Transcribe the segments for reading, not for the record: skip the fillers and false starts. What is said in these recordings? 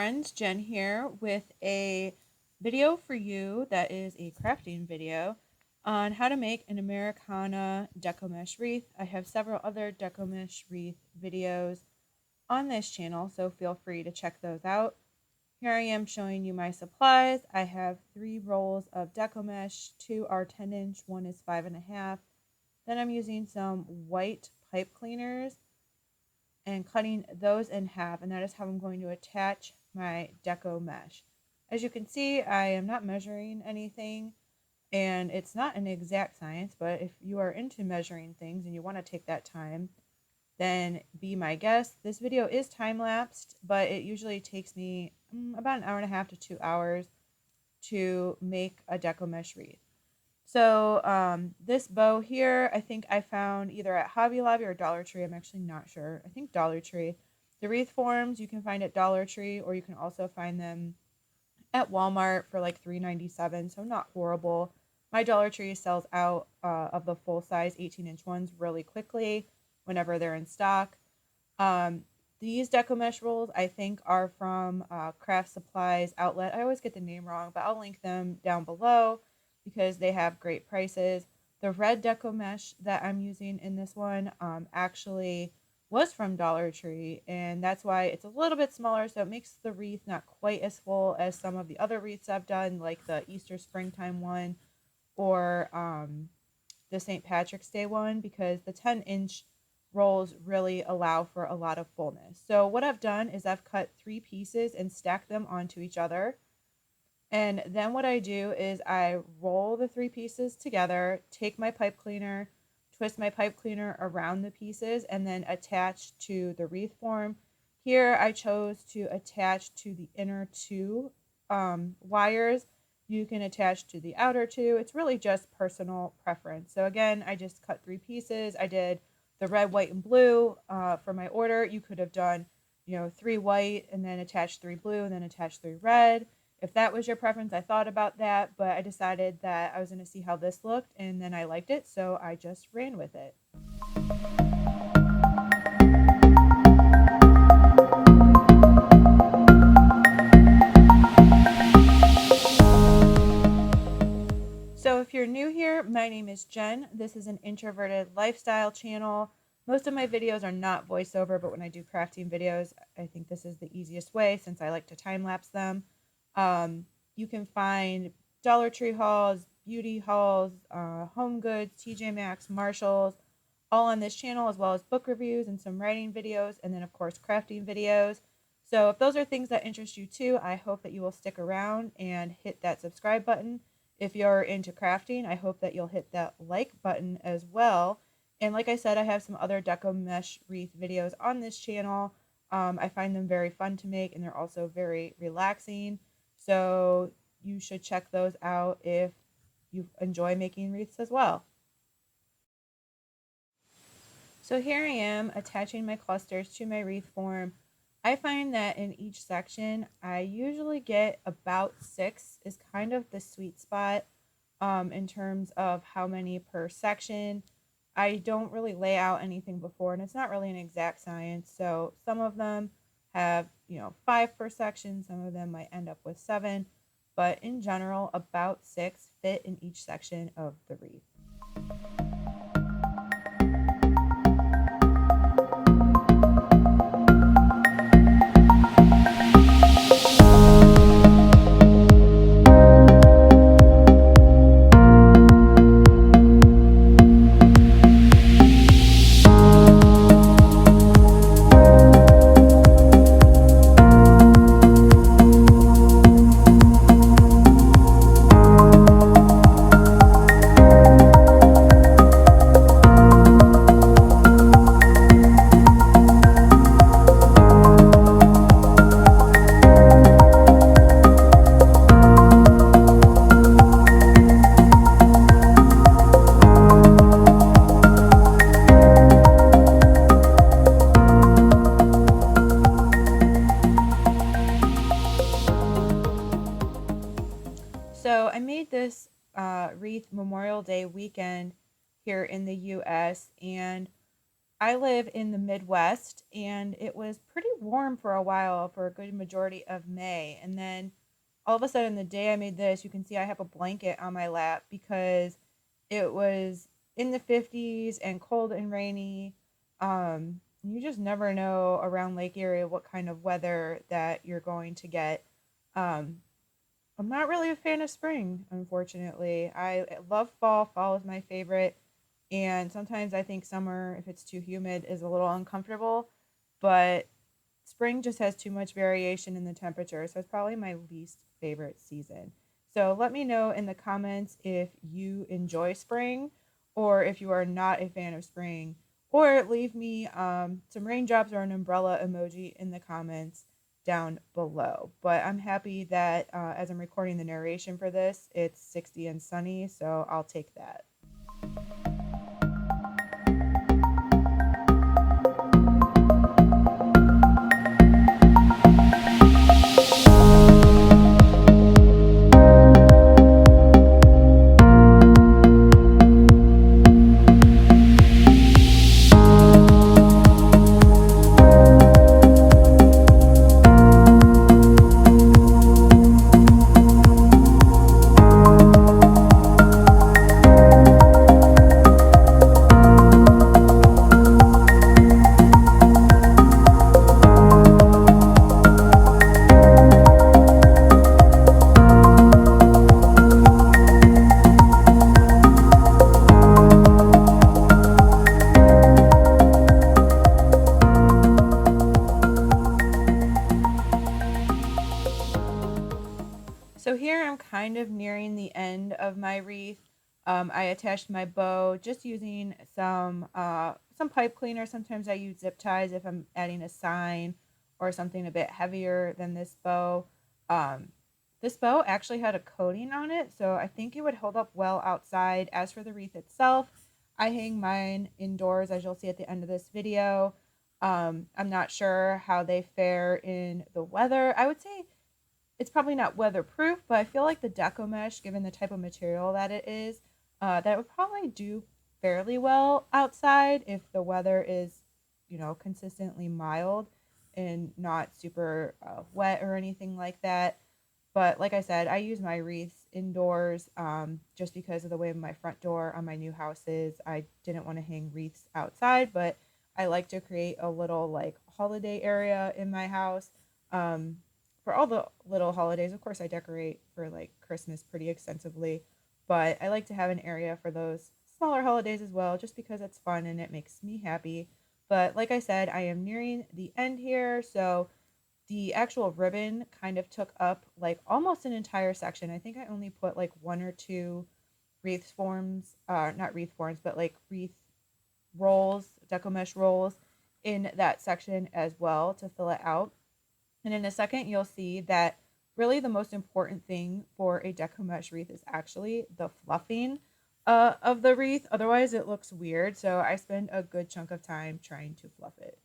friends, Jen here with a video for you that is a crafting video on how to make an Americana Deco Mesh wreath. I have several other Deco Mesh wreath videos on this channel, so feel free to check those out. Here I am showing you my supplies. I have 3 rolls of Deco Mesh, 2 are 10-inch, 1 is 5.5. Then I'm using some white pipe cleaners and cutting those in half, and that is how I'm going to attach my Deco Mesh. As you can see, I am not measuring anything, and it's not an exact science, but if you are into measuring things and you want to take that time, then be my guest. This video is time-lapsed, but it usually takes me about an hour and a half to 2 hours to make a Deco Mesh wreath. So this bow here, I think I found either at Hobby Lobby or Dollar Tree. I'm actually not sure. I think Dollar Tree. The wreath forms you can find at Dollar Tree, or you can also find them at Walmart for like $3.97, so not horrible. My Dollar Tree sells out of the full-size 18-inch ones really quickly whenever they're in stock. These Deco Mesh rolls, I think, are from Craft Supplies Outlet. I always get the name wrong, but I'll link them down below because they have great prices. The red Deco Mesh that I'm using in this one actually was from Dollar Tree, and that's why it's a little bit smaller, so it makes the wreath not quite as full as some of the other wreaths I've done, like the Easter Springtime one or the St. Patrick's Day one, because the 10-inch rolls really allow for a lot of fullness. So what I've done is I've cut 3 pieces and stacked them onto each other. And then what I do is I roll the 3 pieces together, take my pipe cleaner, twist my pipe cleaner around the pieces, and then attach to the wreath form. Here I chose to attach to the inner 2 wires. You can attach to the outer 2. It's really just personal preference. So again, I just cut 3 pieces. I did the red, white, and blue for my order. You could have done, 3 white and then attach 3 blue and then attach 3 red. If that was your preference, I thought about that, but I decided that I was going to see how this looked, and then I liked it, so I just ran with it. So if you're new here, my name is Jen. This is an introverted lifestyle channel. Most of my videos are not voiceover, but when I do crafting videos, I think this is the easiest way since I like to time-lapse them. You can find Dollar Tree hauls, beauty hauls, Home Goods, TJ Maxx, Marshalls, all on this channel, as well as book reviews and some writing videos, and then of course crafting videos. So if those are things that interest you too, I hope that you will stick around and hit that subscribe button. If you're into crafting, I hope that you'll hit that like button as well. And like I said, I have some other Deco Mesh wreath videos on this channel. I find them very fun to make, and they're also very relaxing. So you should check those out if you enjoy making wreaths as well. So here I am attaching my clusters to my wreath form. I find that in each section, I usually get about 6 is kind of the sweet spot in terms of how many per section. I don't really lay out anything before, and it's not really an exact science. So some of them have, 5 per section. Some of them might end up with 7. But in general, about 6 fit in each section of the wreath. So I made this wreath Memorial Day weekend here in the US, and I live in the Midwest, and it was pretty warm for a while for a good majority of May. And then all of a sudden, the day I made this, you can see I have a blanket on my lap because it was in the 50s and cold and rainy. You just never know around Lake Erie what kind of weather that you're going to get. Um, I'm not really a fan of spring, unfortunately. I love fall. Fall is my favorite. And sometimes I think summer, if it's too humid, is a little uncomfortable. But spring just has too much variation in the temperature. So it's probably my least favorite season. So let me know in the comments if you enjoy spring or if you are not a fan of spring. Or leave me some raindrops or an umbrella emoji in the comments down below. But I'm happy that as I'm recording the narration for this, it's 60 and sunny, so I'll take that. So here I'm kind of nearing the end of my wreath. I attached my bow just using some pipe cleaner. Sometimes I use zip ties if I'm adding a sign or something a bit heavier than this bow. Um, this bow actually had a coating on it, so I think it would hold up well outside. As for the wreath itself, I hang mine indoors, as you'll see at the end of this video. I'm not sure how they fare in the weather. I would say it's probably not weatherproof, but I feel like the Deco mesh, given the type of material that it is, that would probably do fairly well outside if the weather is, consistently mild and not super wet or anything like that. But like I said, I use my wreaths indoors just because of the way my front door on my new house is. I didn't want to hang wreaths outside, but I like to create a little like holiday area in my house. Um, for all the little holidays, of course, I decorate for like Christmas pretty extensively, but I like to have an area for those smaller holidays as well, just because it's fun and it makes me happy. But like I said, I am nearing the end here, so the actual ribbon kind of took up like almost an entire section. I think I only put like one or two wreath forms, not wreath forms, but like wreath rolls, deco mesh rolls in that section as well to fill it out. And in a second, you'll see that really the most important thing for a deco mesh wreath is actually the fluffing of the wreath. Otherwise, it looks weird. So I spend a good chunk of time trying to fluff it.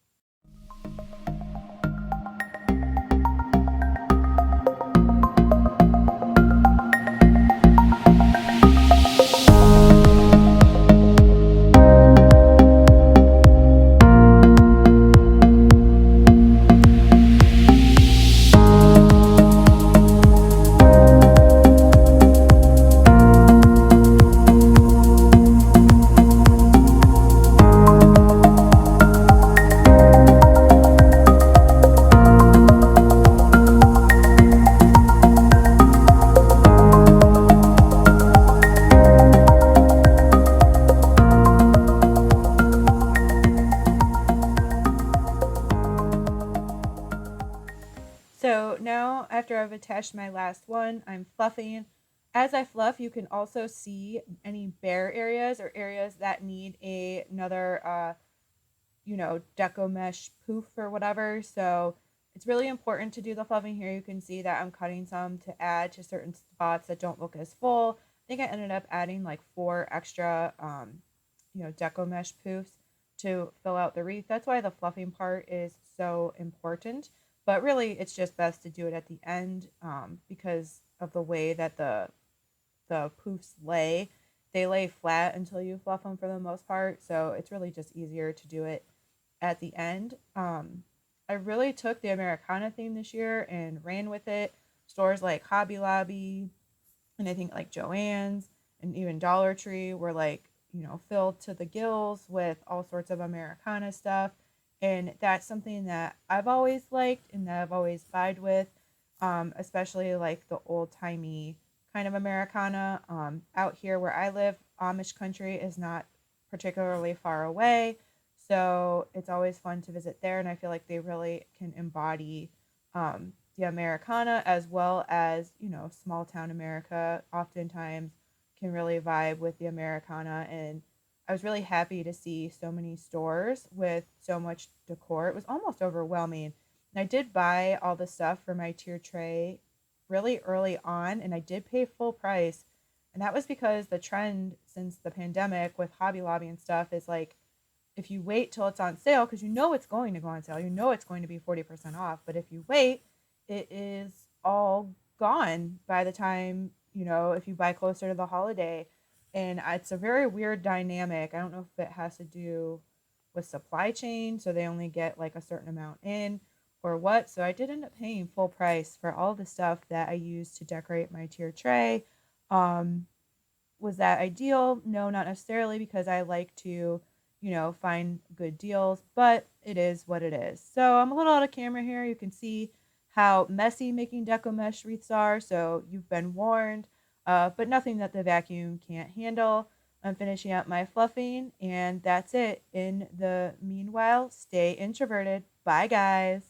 So now after I've attached my last one, I'm fluffing. As I fluff, you can also see any bare areas or areas that need another, deco mesh poof or whatever. So it's really important to do the fluffing here. You can see that I'm cutting some to add to certain spots that don't look as full. I think I ended up adding like 4 extra, deco mesh poofs to fill out the wreath. That's why the fluffing part is so important. But really, it's just best to do it at the end because of the way that the poofs lay. they lay flat until you fluff them for the most part. So it's really just easier to do it at the end. I really took the Americana theme this year and ran with it. Stores like Hobby Lobby and I think like Joann's and even Dollar Tree were like, filled to the gills with all sorts of Americana stuff. And that's something that I've always liked and that I've always vied with, especially like the old timey kind of Americana. Out here where I live, Amish country is not particularly far away. So it's always fun to visit there. And I feel like they really can embody the Americana as well as, small town America oftentimes can really vibe with the Americana. And I was really happy to see so many stores with so much decor. It was almost overwhelming. And I did buy all the stuff for my tier tray really early on, and I did pay full price. And that was because the trend since the pandemic with Hobby Lobby and stuff is like, if you wait till it's on sale, because it's going to go on sale, it's going to be 40% off. But if you wait, it is all gone by the time, if you buy closer to the holiday. And it's a very weird dynamic. I don't know if it has to do with supply chain, so they only get like a certain amount in or what. So I did end up paying full price for all the stuff that I used to decorate my tier tray. Um, was that ideal? No, not necessarily, because I like to, find good deals, but it is what it is. So I'm a little out of camera here. You can see how messy making deco mesh wreaths are. So you've been warned, but nothing that the vacuum can't handle. I'm finishing up my fluffing, and that's it. In the meanwhile, stay introverted. Bye, guys.